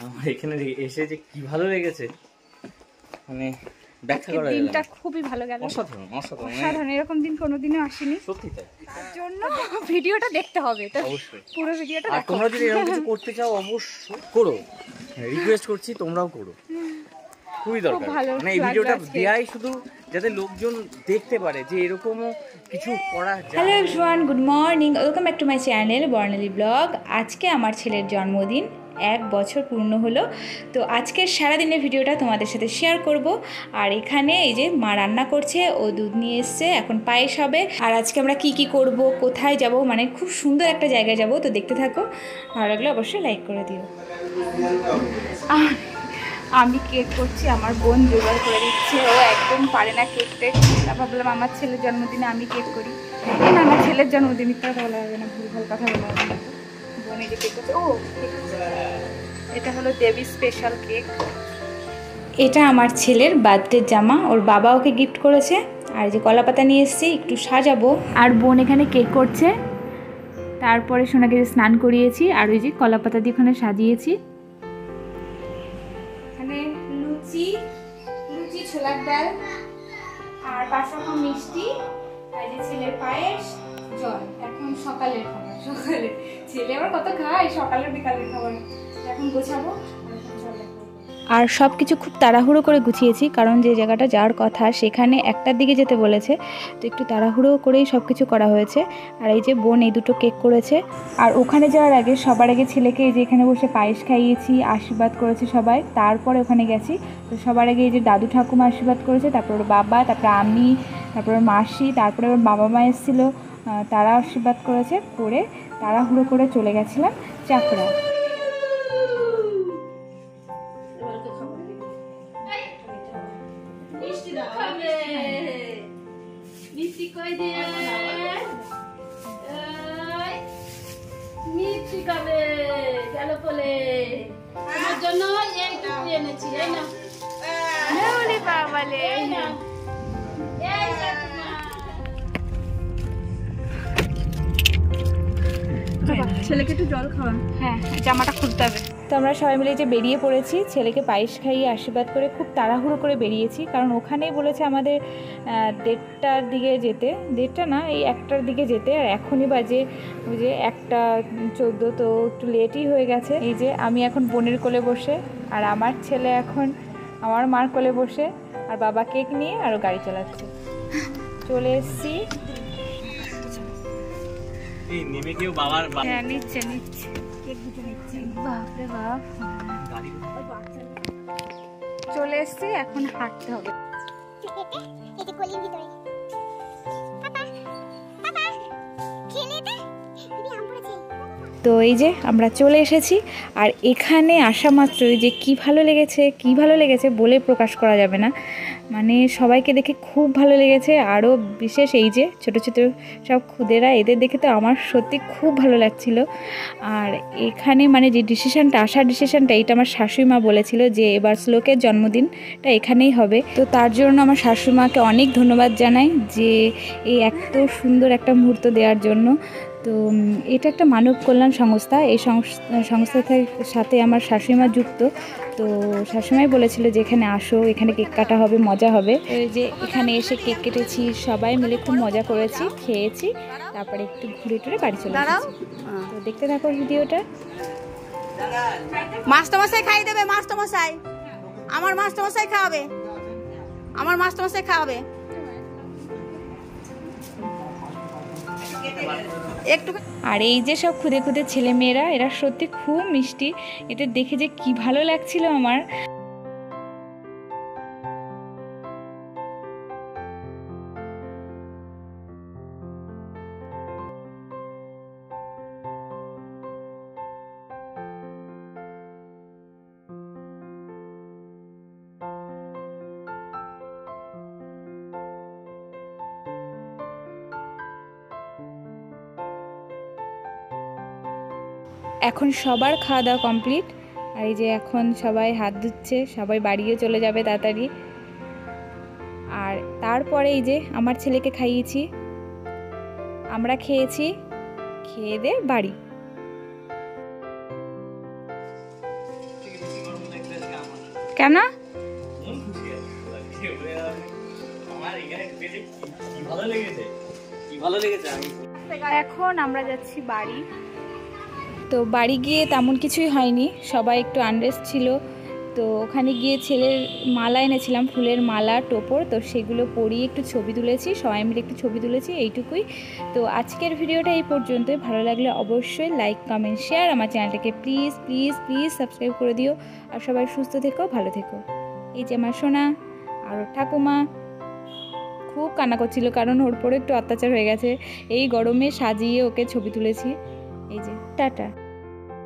আমার এখানে এসে যে কি ভালো লেগেছে, মানে ব্যাখ্যা করা যাবে না। দিনটা খুবই ভালো গেল, অসাধারণ অসাধারণ অসাধারণ। এরকম দিন কোনোদিনও আসেনি, সত্যি তাই। তার জন্য ভিডিওটা দেখতে হবে, তো অবশ্যই পুরো ভিডিওটা আর দেখো। তোমরা যদি এরকম কিছু করতে চাও অবশ্যই করো, রিকোয়েস্ট করছি তোমরাও করো, খুবই দরকার। মানে এই ভিডিওটা দেয়াই শুধু যাতে লোকজন দেখতে পারে যে এরকমও কিছু করা যায়। Hello everyone, good morning, welcome back to my channel Barnali blog. আজকে আমার ছেলের জন্মদিন, 1 বছর পূর্ণ হলো। তো আজকের সারাদিনের ভিডিওটা তোমাদের সাথে শেয়ার করব। আর এখানে এই যে মা রান্না করছে, ও দুধ নিয়ে এসছে, এখন পায়েস হবে। আর আজকে আমরা কি কি করব, কোথায় যাব, মানে খুব সুন্দর একটা জায়গায় যাব, তো দেখতে থাকো। ভালো লাগলে অবশ্যই লাইক করে দিও। আমি কেক করছি, আমার বোন জোগাড় করে দিচ্ছে, ও একদম পারে না কেক টেক। ভাবলাম আমার ছেলের জন্মদিনে আমি কেক করি। না, আমার ছেলের জন্মদিন কথা বলা হবে না, ভুলভাল কথা বলা হবে না। বোন এই যে কেক করছে, ও এটা হলো দেবী স্পেশাল কেক। এটা আমার ছেলের বার্থডের জামা, ওর বাবা ওকে গিফট করেছে। আর যে কলা পাতা নিয়ে এসেছি, একটু সাজাবো। আর বোন এখানে কেক করছে, তারপরে সোনাকে স্নান করিয়েছি, আর ওই যে কলা পাতা দিয়ে ওখানে সাজিয়েছি। এখানে লুচি, ছোলার ডাল, আর 5 রকম মিষ্টি, আর যে ছেলের পায়েস, জল। এখন সকালের খাবার, সকালে ছেলে আবার কত খায়, সকালের বিকালের খাবার। এখন গোছাবো আর সব কিছু খুব তাড়াহুড়ো করে গুছিয়েছি, কারণ যে জায়গাটা যাওয়ার কথা সেখানে 1টার দিকে যেতে বলেছে, তো একটু তাড়াহুড়ো করেই সব কিছু করা হয়েছে। আর এই যে বোন এই দুটো কেক করেছে। আর ওখানে যাওয়ার আগে সবার আগে ছেলেকে এই যে এখানে বসে পায়েস খাইয়েছি, আশীর্বাদ করেছে সবাই। তারপরে ওখানে গেছি, তো সবার আগে এই যে দাদু ঠাকুমা আশীর্বাদ করেছে, তারপর ওর বাবা, তারপর আমি, তারপর ওর মাসি, তারপরে ওর বাবা মা এসেছিলো, তারা আশীর্বাদ করেছে। করে তাড়াহুড়ো করে চলে গেছিলাম চাকরা। মিষ্টি কই দে, মিষ্টি খাবে গেল বলে, তোমার জন্য এইটুকু এনেছি। এই না বাবালে ছেলেকে একটু জল খাওয়া। হ্যাঁ, জামাটা খুলতে হবে। তো আমরা সবাই মিলে যে বেরিয়ে পড়েছি, ছেলেকে পায়েস খাইয়ে আশীর্বাদ করে খুব তাড়াহুড়ো করে বেরিয়েছি, কারণ ওখানেই বলেছে আমাদের 1:30টার দিকে যেতে। 1:30 না, এই 1টার দিকে যেতে। আর এখনই বাজে ওই যে 1:14, তো একটু লেটই হয়ে গেছে। এই যে আমি এখন বোনের কোলে বসে, আর আমার ছেলে এখন আমার মার কোলে বসে, আর বাবা কেক নিয়ে আরও গাড়ি চালাচ্ছে। চলে এসছি। নেমে কেউ বাবার হ্যাঁ, নিচ্ছে কেক দুটো নিচ্ছে। বাপরে বাপ, চলে এসছি, এখন হাঁটতে হবে। তো এই যে আমরা চলে এসেছি, আর এখানে আসা মাত্রই যে কি ভালো লেগেছে বলে প্রকাশ করা যাবে না। মানে সবাইকে দেখে খুব ভালো লেগেছে। আরও বিশেষ এই যে ছোট ছোট সব খুদেরা, এদের দেখে তো আমার সত্যি খুব ভালো লাগছিল। আর এখানে মানে যে আসার ডিসিশনটা, এইটা আমার শাশুড়ি মা বলেছিল যে এবার শ্লোকের জন্মদিনটা এখানেই হবে। তো তার জন্য আমার শাশুড়ি মাকে অনেক ধন্যবাদ জানাই যে এই এত সুন্দর একটা মুহূর্ত দেওয়ার জন্য। তো এটা একটা মানব কল্যাণ সংস্থা, এই সংস্থার সাথে আমার শাশুড়িমা যুক্ত। তো শাশুড়িমাই বলেছিল যে এখানে আসো, এখানে কেক কাটা হবে, মজা হবে। এই যে এখানে এসে কেক কেটেছি, সবাই মিলে খুব মজা করেছি, খেয়েছি, তারপরে একটু ঘুরে টুরে বাড়ি চলে এসেছি। তো দেখতে থাকো ভিডিওটা। মাস্টারমশাই খাইয়ে দেবে, মাস্টারমশাই আমার মাস্টারমশাই খাওয়াবে, আমার মাস্টারমশাই খাওয়াবে। একটু। আর এই যে সব খুদে খুদে ছেলে মেয়েরা, এরা সত্যি খুব মিষ্টি, এদের দেখে যে কি ভালো লাগছিল আমার। এখন সবার খাওয়া দাওয়া কমপ্লিট। আর এই যে এখন সবাই হাত ধুচ্ছে, সবাই বাড়িও চলে যাবে তাড়াতাড়ি। আর তারপরে এই যে আমার ছেলেকে খাইয়েছি, আমরা খেয়েছি, খেয়ে দিয়ে বাড়ি। কেন? এখন আমরা যাচ্ছি বাড়ি। তো বাড়ি গিয়ে তেমন কিছুই হয়নি, সবাই একটু আনরেস্ট ছিল। তো ওখানে গিয়ে ছেলের মালা এনেছিলাম, ফুলের মালা টোপর, তো সেগুলো পরিয়ে একটু ছবি তুলেছি, সবাই মিলে একটু ছবি তুলেছি, এইটুকুই। তো আজকের ভিডিওটা এই পর্যন্তই। ভালো লাগলে অবশ্যই লাইক কমেন্ট শেয়ার, আমার চ্যানেলটাকে প্লিজ প্লিজ প্লিজ সাবস্ক্রাইব করে দিও। আর সবাই সুস্থ থেকো, ভালো থেকো। এই যে আমার সোনা আর ঠাকুমা খুব কান্না করছিল, কারণ ওর পরে একটু অত্যাচার হয়ে গেছে। এই গরমে সাজিয়ে ওকে ছবি তুলেছি। এই যে টাটা।